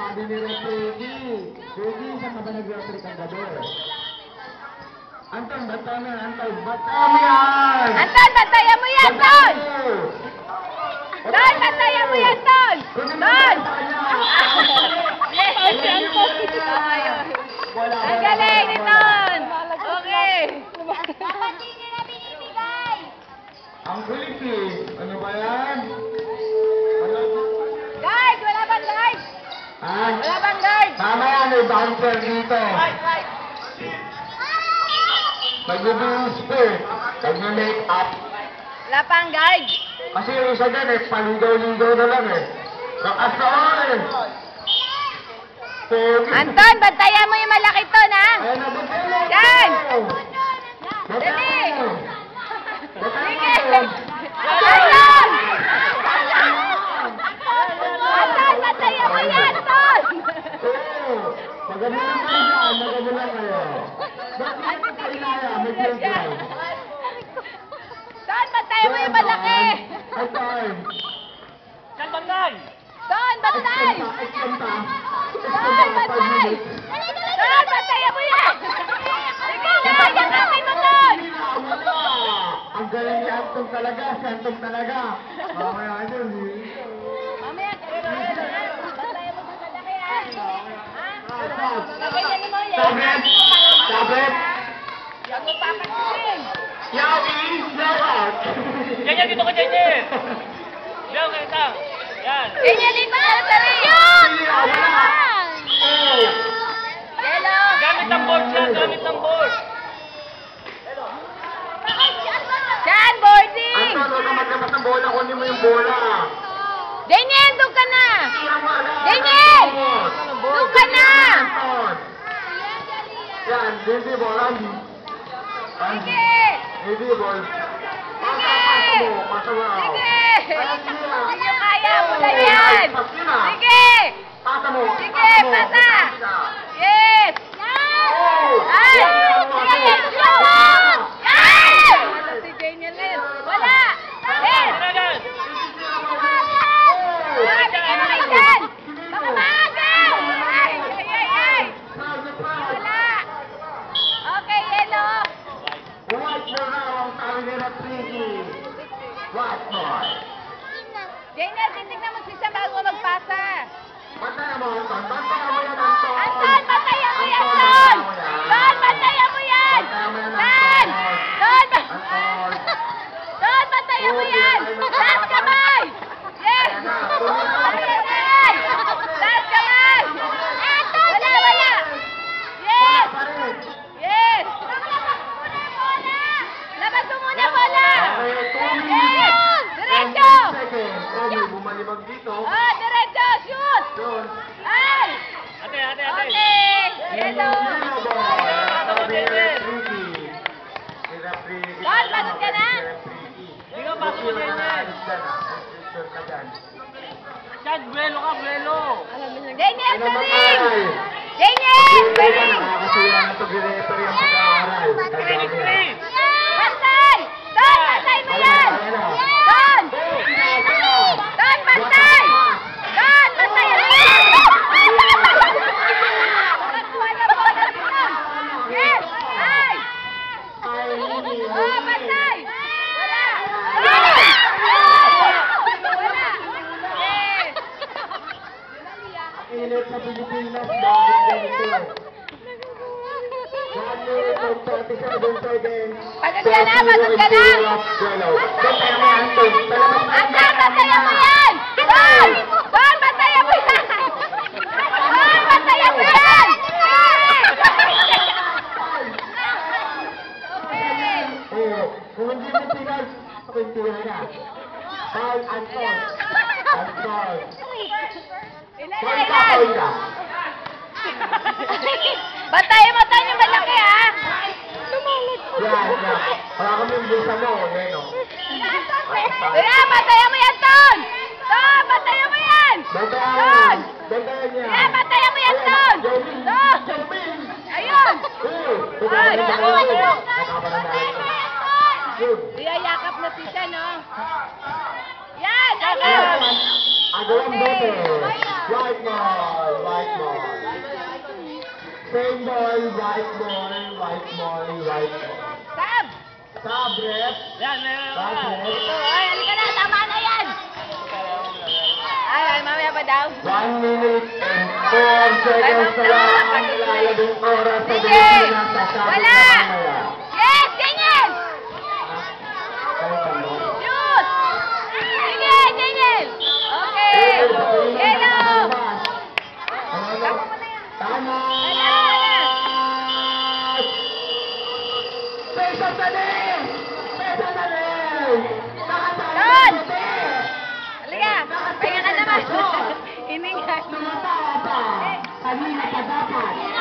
Sabi ni Refredi. Refredi, saan ka ba nag-refredi kang gabi? Anton, batayan mo yan, Anton. Batayan mo yan! Anton, batayan mo yan, Ton! Ton, batayan mo yan, Ton! Ton! Ang galing ni Ton! Okay! Dapat hindi na binibigay. Ang kulit eh. Ano ba yan? Guard! Wala bang guard? Ha? Wala bang guard? Tama yan, may bouncer dito. Mag-boost pa eh. Mag-make up. Wala pang guard? Kasi yung isa dyan eh, paligaw-ligaw na lang eh. Nakasaan! Anton, bantayan mo yung malaki Ton, ha? Ayan na, batayan mo! Yan! Dali! Sige! Anton! Anton, bantayan mo yan, Ton! Maganda lang kayo dyan, maganda lang kayo. Bakit ka kailaya? May girlfriend. Ton, bantayan mo yung malaki! Ay, time. Saan bangay? Ton, bantay! Ekspanta. Ton, bantay! Ton, bantayan mo yan! Sige na, yakapin mo, Ton! Ang galing ni Anton talaga, si Anton talaga. Mamaya yun eh. Mamaya, bantayan mo sa malaki, ha? Ha? Ganyan mo yan. Sabret! Sabret! Yan mo papasirin. Yawi! Yawat! Yan, dito ka, Jenny! Yan, ganito. Yan. Ganyan dito sa sarili. Yun! Oh! Yellow! Gamit ang board yan, gamit ang board. Diyan, boarding! Anton, huwag ka magkapat ng bola, kunin mo yung bola. Daniel, doon ka na! Wala. Daniel! Doon ka na! Anton! Yan, hindi ball, Andy. Sige! Hindi ball. Sige! Pasa mo. Sige! Ayan, sige na. Hindi nyo kaya mo na yan! Sige! Pasa mo. Sige, pasa! Yes! Ay! Sige, yes! Ay! Wala si Daniel Len. Wala! Yes! Taragan! Ay, dyan! Baka maagaw! Ay, ay, ay, ay! Wala! Okay, yellow! White mo na ang sabi ni Rodrigo. White boy. Daniel, titignan mo siya bago magpasa. Bantayan mo, Anton. Bantayan mo yan, Anton. Anton, bantayan mo yan, Ton! Ton, bantayan mo yan! Ton! Ton! Ton, bantayan mo yan! Taas kamay! Yes! Yes! Taas kamay! Wala, wala! Yes! Yes! Labas mo muna, bola! Yes! Diretso! Bumalibag dito. Oh, diretso! Shoot! Yun. Ay! Ate. Okay! Yellow! Don, pasok ka na? Hindi ka pasok mo, Jenny. Yan, buwelo ka, buwelo. Daniel, turing! Daniel, turing! Nakakasira na ito, Giretor yung pag-aaral. Screen! Bantay! Don, bantay mo yan! Don! Don, bantay! Don, bantay mo yan! Nakakuha na po na si Don! Yes! Ay! Oh, bantay! Wala! Wala! Yes! Init sa Pilipinas, dahil ganito. 1 minute and 37 seconds. Pagod ka na! Pagod ka na! Bantayan mo, Anton. Anton, bantayan mo yan! Don! Don, bantayan mo yan! Don, bantayan mo yan! Okay! Oo. Kung hindi mo tigas, pagpintihan na. Foul, Anton. Anton. Ilan, Foul ilan, ka, foul ilan? ka. Bantayan mo tayo yung malaki, ha? Yan, yan. Wala kami yung bulsa mo, yan o. Kaya, bantayan mo yan, Ton! Ton, bantayan mo yan! Bantayan Ton! yan. Bantayan niya. Kaya, bantayan mo yan, Ton! Ton! Ayun! Ay, Iyayakap na si siya, no? Yan! Agad! Agawang bote. White ball. White Same ball, white ball, white ball, white ball. Sab! Sub, ref. Yan, meron Sub, ka. ref. Ay, halika na, tama na yan! Ay, mamaya pa daw. 1 minute and 4 seconds na lang ang lalabing oras sa Sige! Pilipinas sa sabi Wala! na mamaya. Yes, ganyan! Kayo pa, no? Shoot! Sige, ganyan! Okay! Yellow! Tama! Wala na! Pesa talim! Pesa talim! Nakatali Doon! ang puti! Halika! Pahinga ka naman! Hininga! Tumatawa pa! Kanina pa dapat!